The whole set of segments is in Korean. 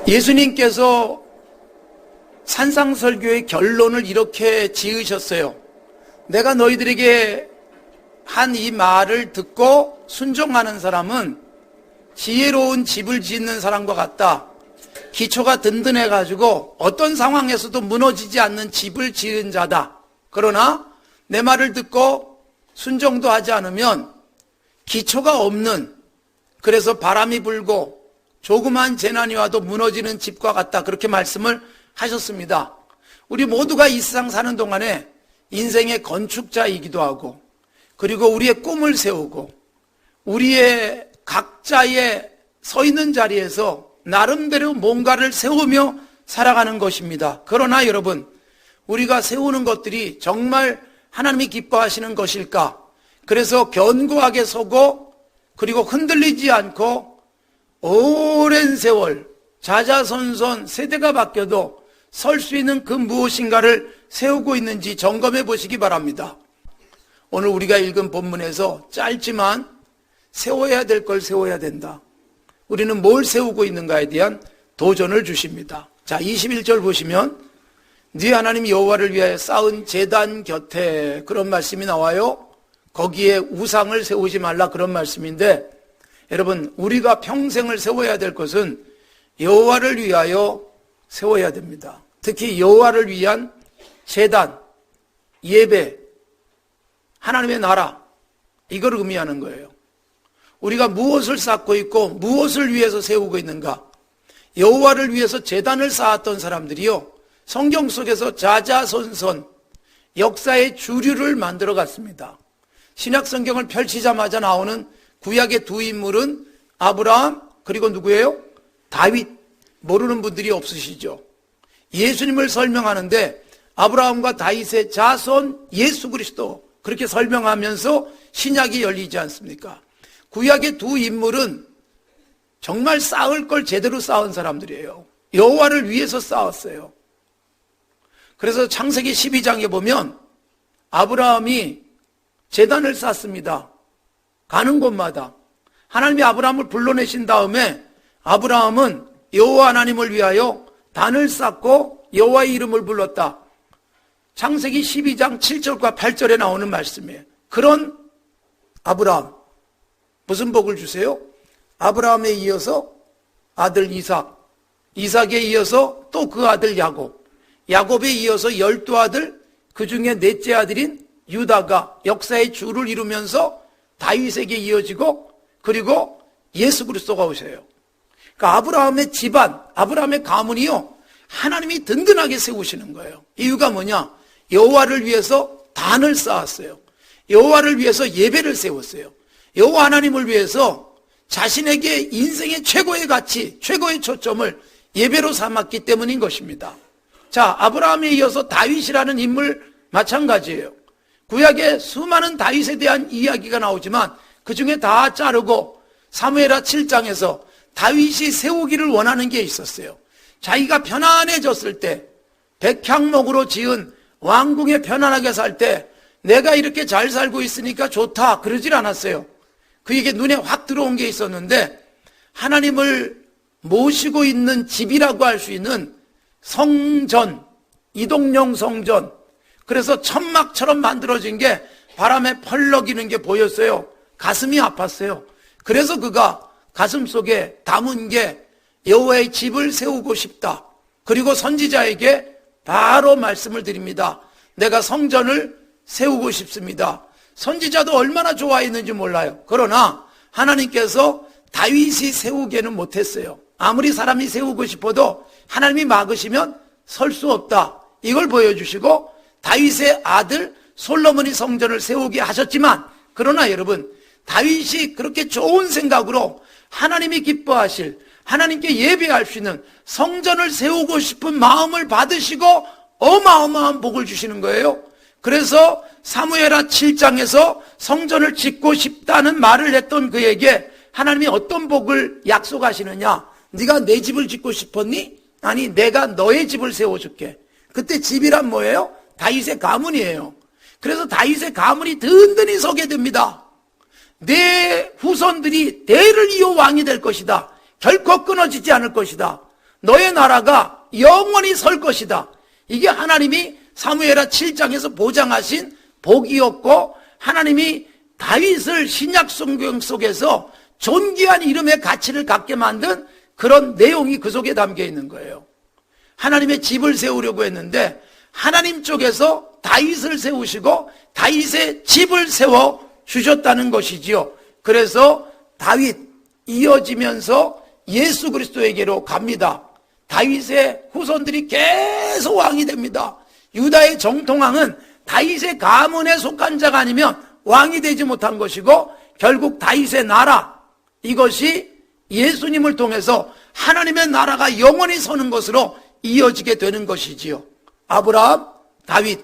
예수님께서 산상설교의 결론을 이렇게 지으셨어요. 내가 너희들에게 한 이 말을 듣고 순종하는 사람은 지혜로운 집을 짓는 사람과 같다. 기초가 든든해가지고 어떤 상황에서도 무너지지 않는 집을 지은 자다. 그러나 내 말을 듣고 순종도 하지 않으면 기초가 없는, 그래서 바람이 불고 조그만 재난이 와도 무너지는 집과 같다. 그렇게 말씀을 하셨습니다. 우리 모두가 이 세상 사는 동안에 인생의 건축자이기도 하고, 그리고 우리의 꿈을 세우고 우리의 각자의 서 있는 자리에서 나름대로 뭔가를 세우며 살아가는 것입니다. 그러나 여러분, 우리가 세우는 것들이 정말 하나님이 기뻐하시는 것일까? 그래서 견고하게 서고, 그리고 흔들리지 않고 오랜 세월 자자손손 세대가 바뀌어도 설 수 있는 그 무엇인가를 세우고 있는지 점검해 보시기 바랍니다. 오늘 우리가 읽은 본문에서 짧지만 세워야 될 걸 세워야 된다. 우리는 뭘 세우고 있는가에 대한 도전을 주십니다. 자, 21절 보시면 네 하나님 여호와를 위하여 쌓은 제단 곁에, 그런 말씀이 나와요. 거기에 우상을 세우지 말라, 그런 말씀인데, 여러분, 우리가 평생을 세워야 될 것은 여호와를 위하여 세워야 됩니다. 특히 여호와를 위한 제단, 예배, 하나님의 나라, 이걸 의미하는 거예요. 우리가 무엇을 쌓고 있고 무엇을 위해서 세우고 있는가? 여호와를 위해서 제단을 쌓았던 사람들이요, 성경 속에서 자자손손 역사의 주류를 만들어 갔습니다. 신약 성경을 펼치자마자 나오는 구약의 두 인물은 아브라함, 그리고 누구예요? 다윗. 모르는 분들이 없으시죠? 예수님을 설명하는데 아브라함과 다윗의 자손 예수 그리스도, 그렇게 설명하면서 신약이 열리지 않습니까? 구약의 두 인물은 정말 쌓을 걸 제대로 쌓은 사람들이에요. 여호와를 위해서 쌓았어요. 그래서 창세기 12장에 보면 아브라함이 제단을 쌓습니다. 가는 곳마다 하나님이 아브라함을 불러내신 다음에 아브라함은 여호와 하나님을 위하여 단을 쌓고 여호와의 이름을 불렀다. 창세기 12장 7절과 8절에 나오는 말씀이에요. 그런 아브라함, 무슨 복을 주세요? 아브라함에 이어서 아들 이삭, 이삭에 이어서 또 그 아들 야곱, 야곱에 이어서 12아들, 그 중에 넷째 아들인 유다가 역사의 주를 이루면서 다윗에게 이어지고, 그리고 예수 그리스도가 오셔요. 그러니까 아브라함의 집안, 아브라함의 가문이요, 하나님이 든든하게 세우시는 거예요. 이유가 뭐냐? 여호와를 위해서 단을 쌓았어요. 여호와를 위해서 예배를 세웠어요. 여호와 하나님을 위해서 자신에게 인생의 최고의 가치, 최고의 초점을 예배로 삼았기 때문인 것입니다. 자, 아브라함에 이어서 다윗이라는 인물 마찬가지예요. 구약에 수많은 다윗에 대한 이야기가 나오지만 그 중에 다 자르고 사무엘하 7장에서 다윗이 세우기를 원하는 게 있었어요. 자기가 편안해졌을 때, 백향목으로 지은 왕궁에 편안하게 살 때 내가 이렇게 잘 살고 있으니까 좋다, 그러질 않았어요. 그에게 눈에 확 들어온 게 있었는데, 하나님을 모시고 있는 집이라고 할 수 있는 성전, 이동용 성전, 그래서 천막처럼 만들어진 게 바람에 펄럭이는 게 보였어요. 가슴이 아팠어요. 그래서 그가 가슴 속에 담은 게 여호와의 집을 세우고 싶다. 그리고 선지자에게 바로 말씀을 드립니다. 내가 성전을 세우고 싶습니다. 선지자도 얼마나 좋아했는지 몰라요. 그러나 하나님께서 다윗이 세우게는 못했어요. 아무리 사람이 세우고 싶어도 하나님이 막으시면 설 수 없다. 이걸 보여주시고 다윗의 아들 솔로몬이 성전을 세우게 하셨지만, 그러나 여러분, 다윗이 그렇게 좋은 생각으로 하나님이 기뻐하실, 하나님께 예배할 수 있는 성전을 세우고 싶은 마음을 받으시고 어마어마한 복을 주시는 거예요. 그래서 사무엘하 7장에서 성전을 짓고 싶다는 말을 했던 그에게 하나님이 어떤 복을 약속하시느냐? 네가 내 집을 짓고 싶었니? 아니, 내가 너의 집을 세워줄게. 그때 집이란 뭐예요? 다윗의 가문이에요. 그래서 다윗의 가문이 든든히 서게 됩니다. 내 후손들이 대를 이어 왕이 될 것이다. 결코 끊어지지 않을 것이다. 너의 나라가 영원히 설 것이다. 이게 하나님이 사무엘하 7장에서 보장하신 복이었고, 하나님이 다윗을 신약 성경 속에서 존귀한 이름의 가치를 갖게 만든 그런 내용이 그 속에 담겨 있는 거예요. 하나님의 집을 세우려고 했는데 하나님 쪽에서 다윗을 세우시고 다윗의 집을 세워 주셨다는 것이지요. 그래서 다윗 이어지면서 예수 그리스도에게로 갑니다. 다윗의 후손들이 계속 왕이 됩니다. 유다의 정통왕은 다윗의 가문에 속한 자가 아니면 왕이 되지 못한 것이고, 결국 다윗의 나라, 이것이 예수님을 통해서 하나님의 나라가 영원히 서는 것으로 이어지게 되는 것이지요. 아브라함, 다윗,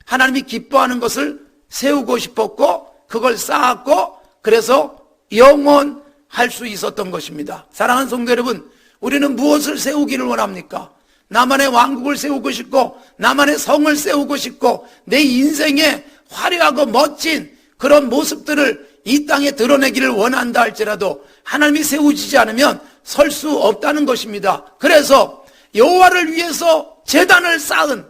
하나님이 기뻐하는 것을 세우고 싶었고 그걸 쌓았고, 그래서 영원할 수 있었던 것입니다. 사랑하는 성도 여러분, 우리는 무엇을 세우기를 원합니까? 나만의 왕국을 세우고 싶고, 나만의 성을 세우고 싶고, 내 인생에 화려하고 멋진 그런 모습들을 이 땅에 드러내기를 원한다 할지라도 하나님이 세우시지 않으면 설 수 없다는 것입니다. 그래서 여호와를 위해서 제단을 쌓은,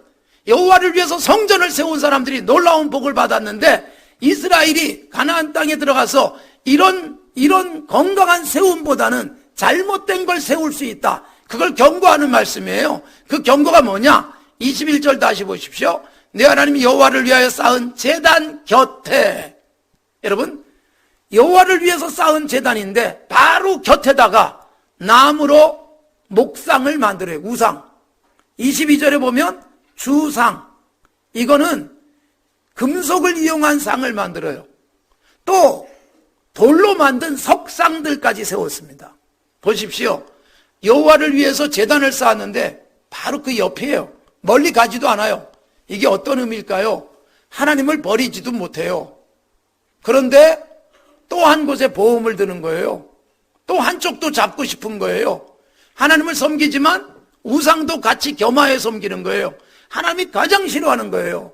여호와를 위해서 성전을 세운 사람들이 놀라운 복을 받았는데, 이스라엘이 가나안 땅에 들어가서 이런 건강한 세움보다는 잘못된 걸 세울 수 있다. 그걸 경고하는 말씀이에요. 그 경고가 뭐냐? 21절 다시 보십시오. 내 하나님 여호와를 위하여 쌓은 제단 곁에, 여러분, 여호와를 위해서 쌓은 제단인데 바로 곁에다가 나무로 목상을 만들어요. 우상. 22절에 보면 주상, 이거는 금속을 이용한 상을 만들어요. 또 돌로 만든 석상들까지 세웠습니다. 보십시오. 여호와를 위해서 제단을 쌓았는데 바로 그 옆이에요. 멀리 가지도 않아요. 이게 어떤 의미일까요? 하나님을 버리지도 못해요. 그런데 또 한 곳에 보험을 드는 거예요. 또 한쪽도 잡고 싶은 거예요. 하나님을 섬기지만 우상도 같이 겸하여 섬기는 거예요. 하나님이 가장 싫어하는 거예요.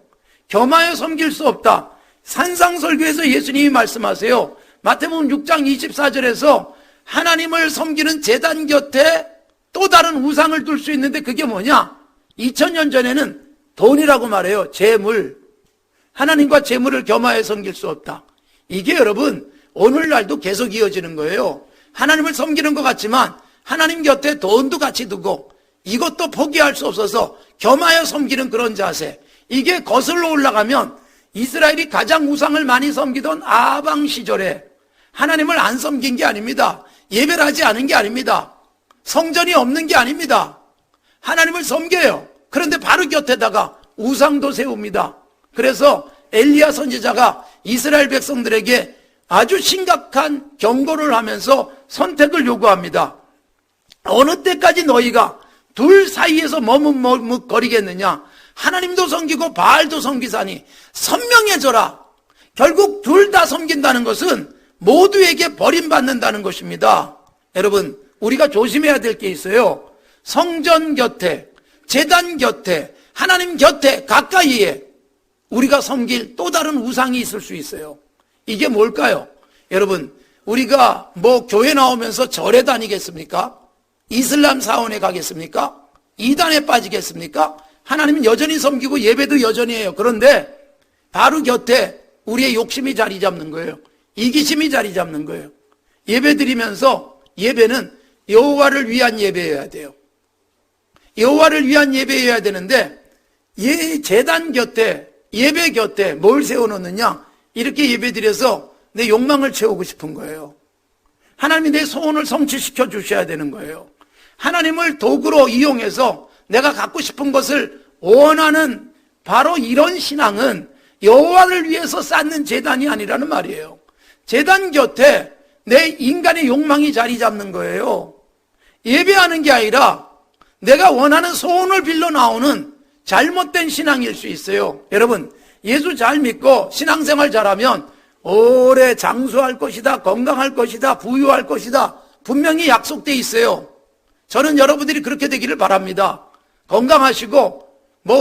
겸하여 섬길 수 없다. 산상설교에서 예수님이 말씀하세요. 마태복음 6장 24절에서 하나님을 섬기는 제단 곁에 또 다른 우상을 둘 수 있는데 그게 뭐냐? 2000년 전에는 돈이라고 말해요. 재물. 하나님과 재물을 겸하여 섬길 수 없다. 이게 여러분 오늘날도 계속 이어지는 거예요. 하나님을 섬기는 것 같지만 하나님 곁에 돈도 같이 두고 이것도 포기할 수 없어서 겸하여 섬기는 그런 자세. 이게 거슬러 올라가면 이스라엘이 가장 우상을 많이 섬기던 아방 시절에 하나님을 안 섬긴 게 아닙니다. 예배를 하지 않은 게 아닙니다. 성전이 없는 게 아닙니다. 하나님을 섬겨요. 그런데 바로 곁에다가 우상도 세웁니다. 그래서 엘리야 선지자가 이스라엘 백성들에게 아주 심각한 경고를 하면서 선택을 요구합니다. 어느 때까지 너희가 둘 사이에서 머뭇거리겠느냐? 하나님도 섬기고 바알도 섬기사니 선명해져라. 결국 둘 다 섬긴다는 것은 모두에게 버림받는다는 것입니다. 여러분, 우리가 조심해야 될 게 있어요. 성전 곁에, 제단 곁에, 하나님 곁에 가까이에 우리가 섬길 또 다른 우상이 있을 수 있어요. 이게 뭘까요? 여러분, 우리가 교회 나오면서 절에 다니겠습니까? 이슬람 사원에 가겠습니까? 이단에 빠지겠습니까? 하나님은 여전히 섬기고 예배도 여전히 해요. 그런데 바로 곁에 우리의 욕심이 자리 잡는 거예요. 이기심이 자리 잡는 거예요. 예배 드리면서 예배는 여호와를 위한 예배여야 돼요. 여호와를 위한 예배여야 되는데 제단 곁에, 예배 곁에 뭘 세워놓느냐? 이렇게 예배 드려서 내 욕망을 채우고 싶은 거예요. 하나님이 내 소원을 성취시켜 주셔야 되는 거예요. 하나님을 도구로 이용해서 내가 갖고 싶은 것을 원하는 바로 이런 신앙은 여호와를 위해서 쌓는 제단이 아니라는 말이에요. 제단 곁에 내 인간의 욕망이 자리 잡는 거예요. 예배하는 게 아니라 내가 원하는 소원을 빌려 나오는 잘못된 신앙일 수 있어요. 여러분, 예수 잘 믿고 신앙생활 잘하면 오래 장수할 것이다, 건강할 것이다, 부유할 것이다, 분명히 약속돼 있어요. 저는 여러분들이 그렇게 되기를 바랍니다. 건강하시고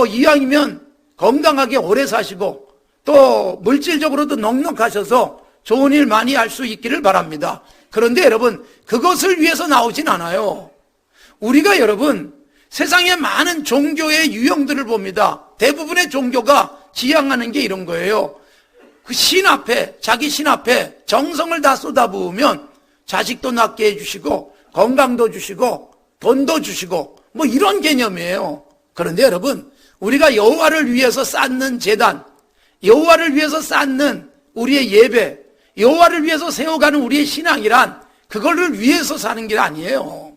이왕이면 건강하게 오래 사시고 또 물질적으로도 넉넉하셔서 좋은 일 많이 할 수 있기를 바랍니다. 그런데 여러분, 그것을 위해서 나오진 않아요. 우리가 여러분 세상의 많은 종교의 유형들을 봅니다. 대부분의 종교가 지향하는 게 이런 거예요. 그 신 앞에, 자기 신 앞에 정성을 다 쏟아부으면 자식도 낳게 해주시고 건강도 주시고 돈도 주시고 뭐 이런 개념이에요. 그런데 여러분, 우리가 여호와를 위해서 쌓는 제단, 여호와를 위해서 쌓는 우리의 예배, 여호와를 위해서 세워가는 우리의 신앙이란 그거를 위해서 사는 게 아니에요.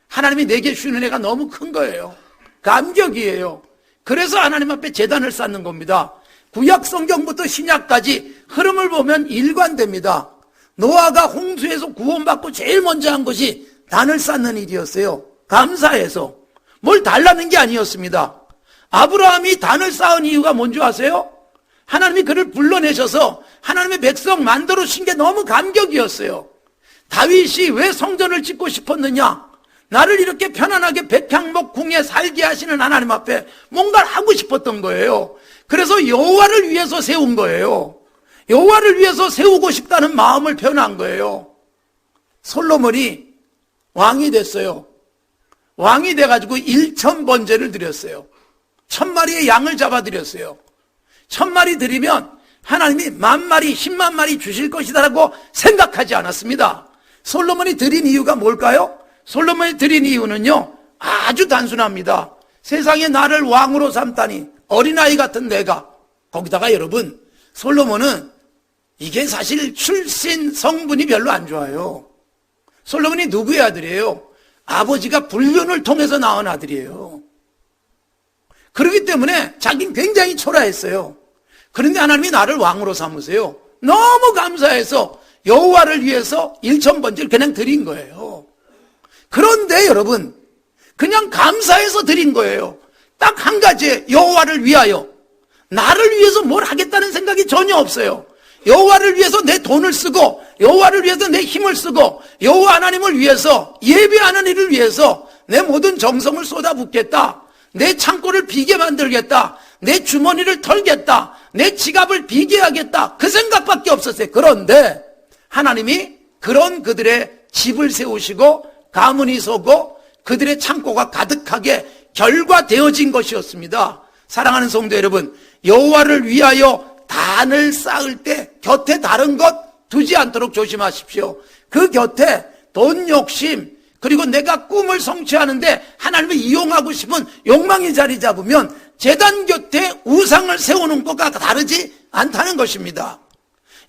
하나님이 내게 주신 은혜가 너무 큰 거예요. 감격이에요. 그래서 하나님 앞에 제단을 쌓는 겁니다. 구약 성경부터 신약까지 흐름을 보면 일관됩니다. 노아가 홍수에서 구원받고 제일 먼저 한 것이 단을 쌓는 일이었어요. 감사해서. 뭘 달라는 게 아니었습니다. 아브라함이 단을 쌓은 이유가 뭔지 아세요? 하나님이 그를 불러내셔서 하나님의 백성 만들어 주신 게 너무 감격이었어요. 다윗이 왜 성전을 짓고 싶었느냐? 나를 이렇게 편안하게 백향목 궁에 살게 하시는 하나님 앞에 뭔가를 하고 싶었던 거예요. 그래서 여호와를 위해서 세운 거예요. 여호와를 위해서 세우고 싶다는 마음을 표현한 거예요. 솔로몬이 왕이 됐어요. 왕이 돼가지고 1000번제를 드렸어요. 1000마리의 양을 잡아드렸어요. 1000마리 드리면 하나님이 10,000마리, 100,000마리 주실 것이다라고 생각하지 않았습니다. 솔로몬이 드린 이유가 뭘까요? 솔로몬이 드린 이유는요, 아주 단순합니다. 세상에 나를 왕으로 삼다니, 어린아이 같은 내가. 거기다가 여러분, 솔로몬은 이게 사실 출신 성분이 별로 안 좋아요. 솔로몬이 누구의 아들이에요? 아버지가 불륜을 통해서 낳은 아들이에요. 그렇기 때문에 자기는 굉장히 초라했어요. 그런데 하나님이 나를 왕으로 삼으세요. 너무 감사해서 여호와를 위해서 1000번제를 그냥 드린 거예요. 그런데 여러분, 그냥 감사해서 드린 거예요. 딱 한 가지, 여호와를 위하여. 나를 위해서 뭘 하겠다는 생각이 전혀 없어요. 여호와를 위해서 내 돈을 쓰고, 여호와를 위해서 내 힘을 쓰고, 여호와 하나님을 위해서, 예배하는 일을 위해서 내 모든 정성을 쏟아붓겠다. 내 창고를 비게 만들겠다. 내 주머니를 털겠다. 내 지갑을 비게 하겠다. 그 생각밖에 없었어요. 그런데 하나님이 그런 그들의 집을 세우시고 가문이 서고 그들의 창고가 가득하게 결과되어진 것이었습니다. 사랑하는 성도 여러분, 여호와를 위하여 단을 쌓을 때 곁에 다른 것 두지 않도록 조심하십시오. 그 곁에 돈 욕심, 그리고 내가 꿈을 성취하는데 하나님을 이용하고 싶은 욕망이 자리 잡으면 제단 곁에 우상을 세우는 것과 다르지 않다는 것입니다.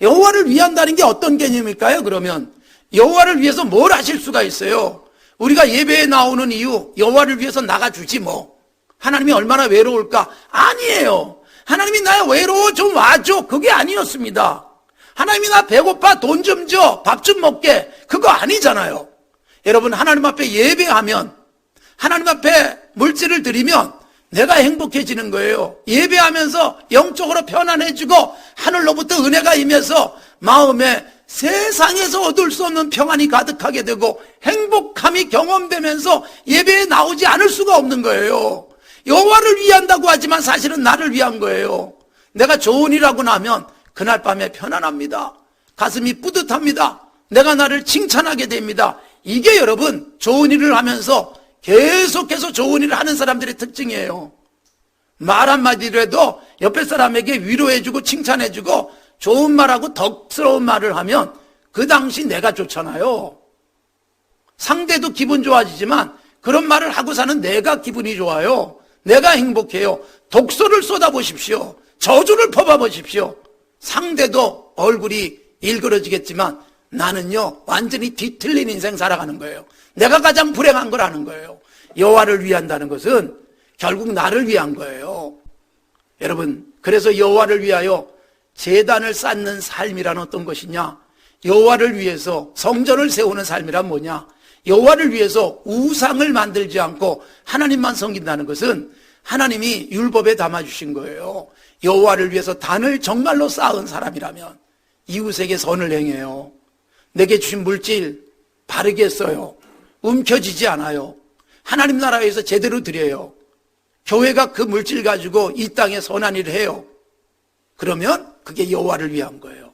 여호와를 위한다는 게 어떤 개념일까요? 그러면 여호와를 위해서 뭘 하실 수가 있어요? 우리가 예배에 나오는 이유, 여호와를 위해서 나가주지 뭐. 하나님이 얼마나 외로울까? 아니에요. 하나님이 나 외로워 좀 와줘. 그게 아니었습니다. 하나님이 나 배고파 돈 좀 줘. 밥 좀 먹게. 그거 아니잖아요. 여러분, 하나님 앞에 예배하면, 하나님 앞에 물질을 드리면 내가 행복해지는 거예요. 예배하면서 영적으로 편안해지고 하늘로부터 은혜가 임해서 마음에 세상에서 얻을 수 없는 평안이 가득하게 되고 행복함이 경험되면서 예배에 나오지 않을 수가 없는 거예요. 여호와를 위한다고 하지만 사실은 나를 위한 거예요. 내가 좋은 일 하고 나면 그날 밤에 편안합니다. 가슴이 뿌듯합니다. 내가 나를 칭찬하게 됩니다. 이게 여러분 좋은 일을 하면서 계속해서 좋은 일을 하는 사람들의 특징이에요. 말 한마디로 해도 옆에 사람에게 위로해주고 칭찬해주고 좋은 말하고 덕스러운 말을 하면 그 당시 내가 좋잖아요. 상대도 기분 좋아지지만 그런 말을 하고 사는 내가 기분이 좋아요. 내가 행복해요. 독소를 쏟아보십시오. 저주를 퍼봐보십시오. 상대도 얼굴이 일그러지겠지만 나는요 완전히 뒤틀린 인생 살아가는 거예요. 내가 가장 불행한 걸 아는 거예요. 여호와를 위한다는 것은 결국 나를 위한 거예요. 여러분, 그래서 여호와를 위하여 제단을 쌓는 삶이란 어떤 것이냐? 여호와를 위해서 성전을 세우는 삶이란 뭐냐? 여호와를 위해서 우상을 만들지 않고 하나님만 섬긴다는 것은 하나님이 율법에 담아주신 거예요. 여호와를 위해서 단을 정말로 쌓은 사람이라면 이웃에게 선을 행해요. 내게 주신 물질 바르게 써요. 움켜쥐지 않아요. 하나님 나라에서 제대로 드려요. 교회가 그 물질 가지고 이 땅에 선한 일을 해요. 그러면 그게 여호와를 위한 거예요.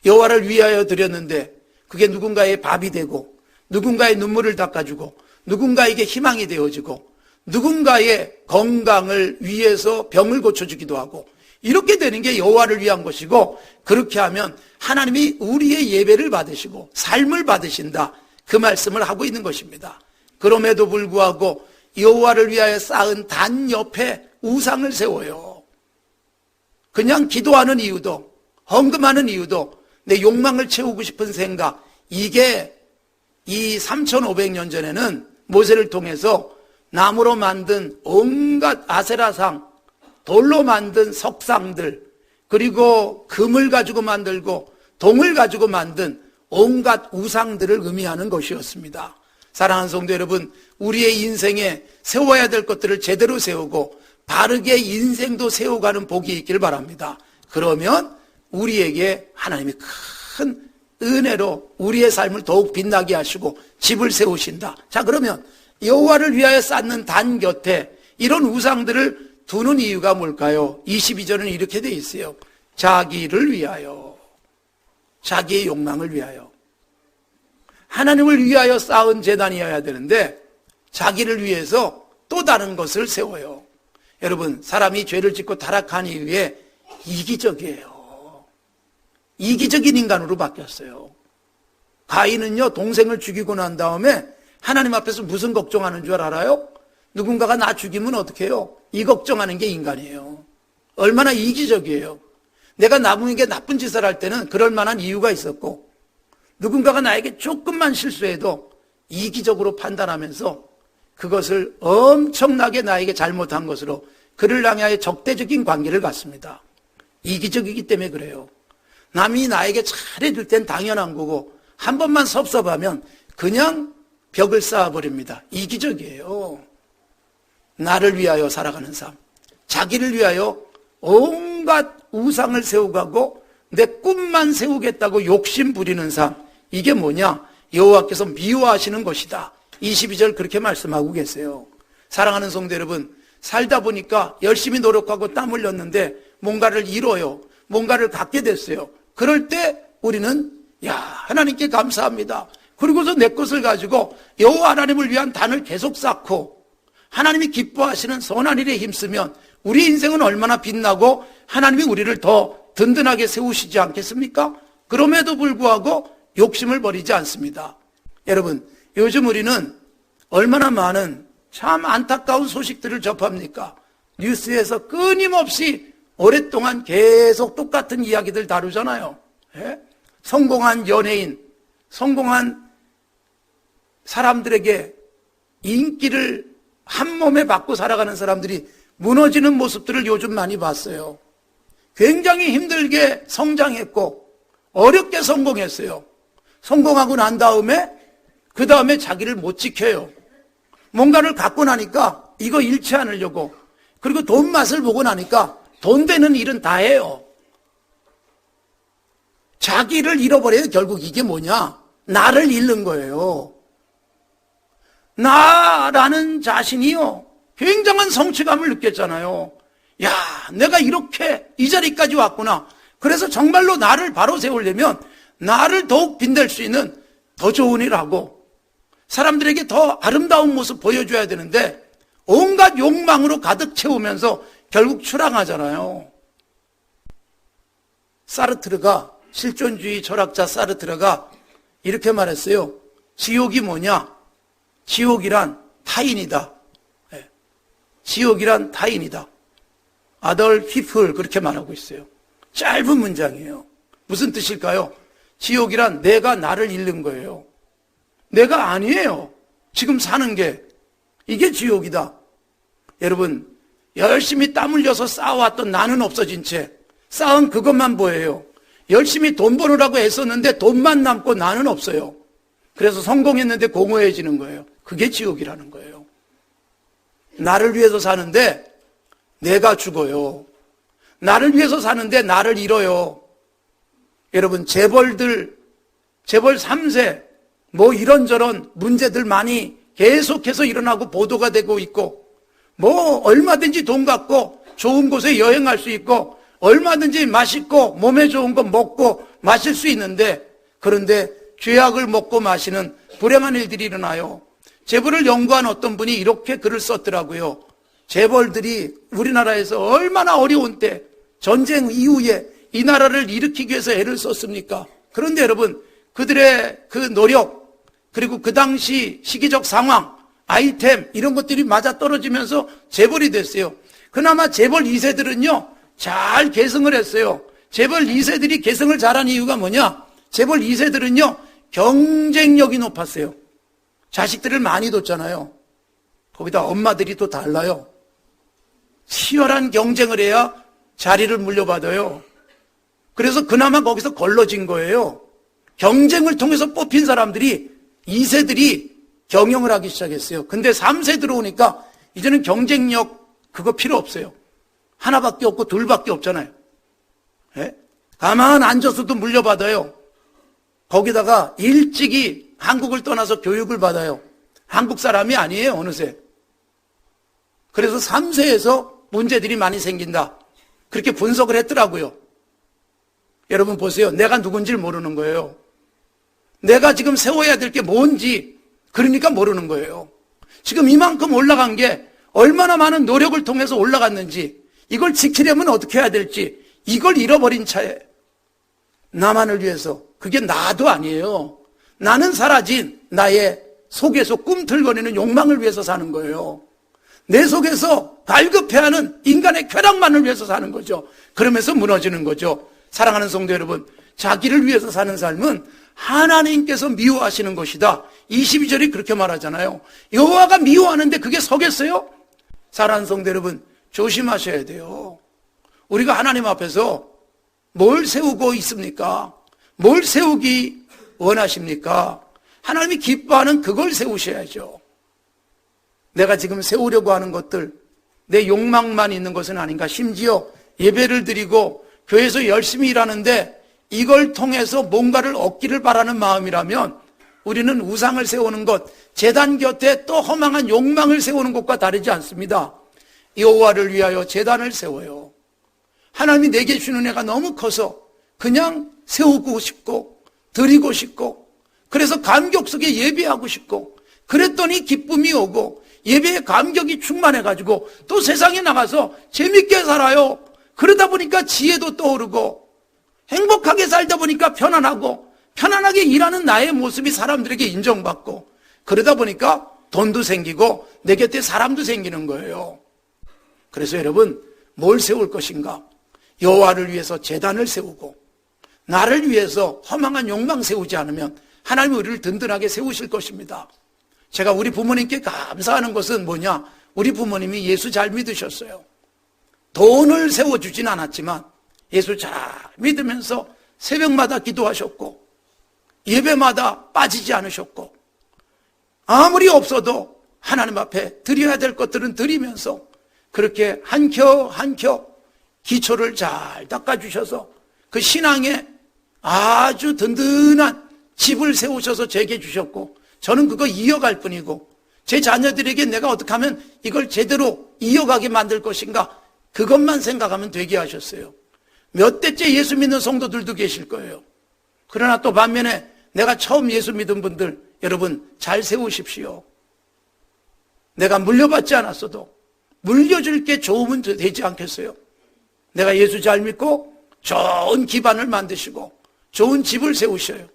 여호와를 위하여 드렸는데 그게 누군가의 밥이 되고 누군가의 눈물을 닦아주고 누군가에게 희망이 되어지고 누군가의 건강을 위해서 병을 고쳐주기도 하고 이렇게 되는 게 여호와를 위한 것이고 그렇게 하면 하나님이 우리의 예배를 받으시고 삶을 받으신다. 그 말씀을 하고 있는 것입니다. 그럼에도 불구하고 여호와를 위하여 쌓은 단 옆에 우상을 세워요. 그냥 기도하는 이유도 헌금하는 이유도 내 욕망을 채우고 싶은 생각 이게 이 3500년 전에는 모세를 통해서 나무로 만든 온갖 아세라상 돌로 만든 석상들 그리고 금을 가지고 만들고 동을 가지고 만든 온갖 우상들을 의미하는 것이었습니다. 사랑하는 성도 여러분, 우리의 인생에 세워야 될 것들을 제대로 세우고 바르게 인생도 세워가는 복이 있길 바랍니다. 그러면 우리에게 하나님이 큰 은혜로 우리의 삶을 더욱 빛나게 하시고 집을 세우신다. 자, 그러면 여호와를 위하여 쌓는 단 곁에 이런 우상들을 두는 이유가 뭘까요? 22절은 이렇게 돼 있어요. 자기를 위하여, 자기의 욕망을 위하여. 하나님을 위하여 쌓은 제단이어야 되는데 자기를 위해서 또 다른 것을 세워요. 여러분, 사람이 죄를 짓고 타락한 이후에 이기적이에요. 이기적인 인간으로 바뀌었어요. 가인은요, 동생을 죽이고 난 다음에 하나님 앞에서 무슨 걱정하는 줄 알아요? 누군가가 나 죽이면 어떡 해요? 이 걱정하는 게 인간이에요. 얼마나 이기적이에요. 내가 남에게 나쁜 짓을 할 때는 그럴 만한 이유가 있었고 누군가가 나에게 조금만 실수해도 이기적으로 판단하면서 그것을 엄청나게 나에게 잘못한 것으로 그를 향하여 적대적인 관계를 갖습니다. 이기적이기 때문에 그래요. 남이 나에게 잘해줄 땐 당연한 거고 한 번만 섭섭하면 그냥 벽을 쌓아버립니다. 이기적이에요. 나를 위하여 살아가는 삶, 자기를 위하여 온갖 우상을 세우고 내 꿈만 세우겠다고 욕심 부리는 삶, 이게 뭐냐? 여호와께서 미워하시는 것이다. 22절 그렇게 말씀하고 계세요. 사랑하는 성도 여러분, 살다 보니까 열심히 노력하고 땀 흘렸는데 뭔가를 이뤄요. 뭔가를 갖게 됐어요. 그럴 때 우리는 하나님께 감사합니다. 그리고서 내 것을 가지고 여호와 하나님을 위한 단을 계속 쌓고 하나님이 기뻐하시는 선한 일에 힘쓰면 우리 인생은 얼마나 빛나고 하나님이 우리를 더 든든하게 세우시지 않겠습니까? 그럼에도 불구하고 욕심을 버리지 않습니다. 여러분, 요즘 우리는 얼마나 많은 참 안타까운 소식들을 접합니까? 뉴스에서 끊임없이 오랫동안 계속 똑같은 이야기들 다루잖아요. 예? 성공한 연예인, 성공한 사람들에게 인기를 한 몸에 받고 살아가는 사람들이 무너지는 모습들을 요즘 많이 봤어요. 굉장히 힘들게 성장했고 어렵게 성공했어요. 성공하고 난 다음에 그 다음에 자기를 못 지켜요. 뭔가를 갖고 나니까 이거 잃지 않으려고, 그리고 돈 맛을 보고 나니까 돈 되는 일은 다 해요. 자기를 잃어버려요. 결국 이게 뭐냐? 나를 잃는 거예요. 나라는 자신이요, 굉장한 성취감을 느꼈잖아요. 야, 내가 이렇게 이 자리까지 왔구나. 그래서 정말로 나를 바로 세우려면 나를 더욱 빛낼 수 있는 더 좋은 일 하고 사람들에게 더 아름다운 모습 보여줘야 되는데 온갖 욕망으로 가득 채우면서 결국 추락하잖아요. 사르트르가, 실존주의 철학자 사르트르가 이렇게 말했어요. 지옥이 뭐냐? 지옥이란 타인이다. 지옥이란 타인이다. 아덜 히플 그렇게 말하고 있어요. 짧은 문장이에요. 무슨 뜻일까요? 지옥이란 내가 나를 잃는 거예요. 내가 아니에요. 지금 사는 게. 이게 지옥이다. 여러분, 열심히 땀 흘려서 쌓아왔던 나는 없어진 채 쌓은 그것만 보여요. 열심히 돈 버느라고 애썼는데 돈만 남고 나는 없어요. 그래서 성공했는데 공허해지는 거예요. 그게 지옥이라는 거예요. 나를 위해서 사는데 내가 죽어요. 나를 위해서 사는데 나를 잃어요. 여러분, 재벌들, 재벌 3세 뭐 이런저런 문제들 많이 계속해서 일어나고 보도가 되고 있고, 뭐 얼마든지 돈 갖고 좋은 곳에 여행할 수 있고 얼마든지 맛있고 몸에 좋은 거 먹고 마실 수 있는데, 그런데 죄악을 먹고 마시는 불행한 일들이 일어나요. 재벌을 연구한 어떤 분이 이렇게 글을 썼더라고요. 재벌들이 우리나라에서 얼마나 어려운 때, 전쟁 이후에 이 나라를 일으키기 위해서 애를 썼습니까? 그런데 여러분, 그들의 그 노력, 그리고 그 당시 시기적 상황, 아이템 이런 것들이 맞아떨어지면서 재벌이 됐어요. 그나마 재벌 2세들은요 잘 계승을 했어요. 재벌 2세들이 계승을 잘한 이유가 뭐냐? 재벌 2세들은요 경쟁력이 높았어요. 자식들을 많이 뒀잖아요. 거기다 엄마들이 또 달라요. 치열한 경쟁을 해야 자리를 물려받아요. 그래서 그나마 거기서 걸러진 거예요. 경쟁을 통해서 뽑힌 사람들이 2세들이 경영을 하기 시작했어요. 근데 3세 들어오니까 이제는 경쟁력 그거 필요 없어요. 하나밖에 없고 둘밖에 없잖아요. 예? 가만 앉아서도 물려받아요. 거기다가 일찍이 한국을 떠나서 교육을 받아요. 한국 사람이 아니에요, 어느새. 그래서 3세에서 문제들이 많이 생긴다. 그렇게 분석을 했더라고요. 여러분 보세요. 내가 누군지를 모르는 거예요. 내가 지금 세워야 될 게 뭔지 그러니까 모르는 거예요. 지금 이만큼 올라간 게 얼마나 많은 노력을 통해서 올라갔는지, 이걸 지키려면 어떻게 해야 될지, 이걸 잃어버린 차에 나만을 위해서, 그게 나도 아니에요. 나는 사라진 나의 속에서 꿈틀거리는 욕망을 위해서 사는 거예요. 내 속에서 발급해하는 인간의 쾌락만을 위해서 사는 거죠. 그러면서 무너지는 거죠. 사랑하는 성도 여러분, 자기를 위해서 사는 삶은 하나님께서 미워하시는 것이다. 22절이 그렇게 말하잖아요. 여호와가 미워하는데 그게 서겠어요? 사랑하는 성도 여러분, 조심하셔야 돼요. 우리가 하나님 앞에서 뭘 세우고 있습니까? 뭘 세우기 원하십니까? 하나님이 기뻐하는 그걸 세우셔야죠. 내가 지금 세우려고 하는 것들, 내 욕망만 있는 것은 아닌가? 심지어 예배를 드리고 교회에서 열심히 일하는데 이걸 통해서 뭔가를 얻기를 바라는 마음이라면 우리는 우상을 세우는 것, 제단 곁에 또 허망한 욕망을 세우는 것과 다르지 않습니다. 여호와를 위하여 제단을 세워요. 하나님이 내게 주는 애가 너무 커서 그냥 세우고 싶고 드리고 싶고, 그래서 감격 속에 예배하고 싶고, 그랬더니 기쁨이 오고 예배에 감격이 충만해가지고 또 세상에 나가서 재밌게 살아요. 그러다 보니까 지혜도 떠오르고 행복하게 살다 보니까 편안하고, 편안하게 일하는 나의 모습이 사람들에게 인정받고, 그러다 보니까 돈도 생기고 내 곁에 사람도 생기는 거예요. 그래서 여러분, 뭘 세울 것인가? 여호와를 위해서 제단을 세우고 나를 위해서 허망한 욕망 세우지 않으면 하나님은 우리를 든든하게 세우실 것입니다. 제가 우리 부모님께 감사하는 것은 뭐냐? 우리 부모님이 예수 잘 믿으셨어요. 돈을 세워주진 않았지만 예수 잘 믿으면서 새벽마다 기도하셨고 예배마다 빠지지 않으셨고, 아무리 없어도 하나님 앞에 드려야 될 것들은 드리면서 그렇게 한 켜 한 켜 기초를 잘 닦아주셔서 그 신앙에 아주 든든한 집을 세우셔서 제게 주셨고, 저는 그거 이어갈 뿐이고 제 자녀들에게 내가 어떻게 하면 이걸 제대로 이어가게 만들 것인가, 그것만 생각하면 되게 하셨어요. 몇 대째 예수 믿는 성도들도 계실 거예요. 그러나 또 반면에 내가 처음 예수 믿은 분들, 여러분 잘 세우십시오. 내가 물려받지 않았어도 물려줄 게 좋으면 되지 않겠어요? 내가 예수 잘 믿고 좋은 기반을 만드시고 좋은 집을 세우셔요.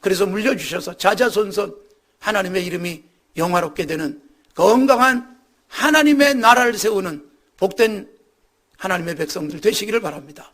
그래서 물려주셔서 자자손손 하나님의 이름이 영화롭게 되는 건강한 하나님의 나라를 세우는 복된 하나님의 백성들 되시기를 바랍니다.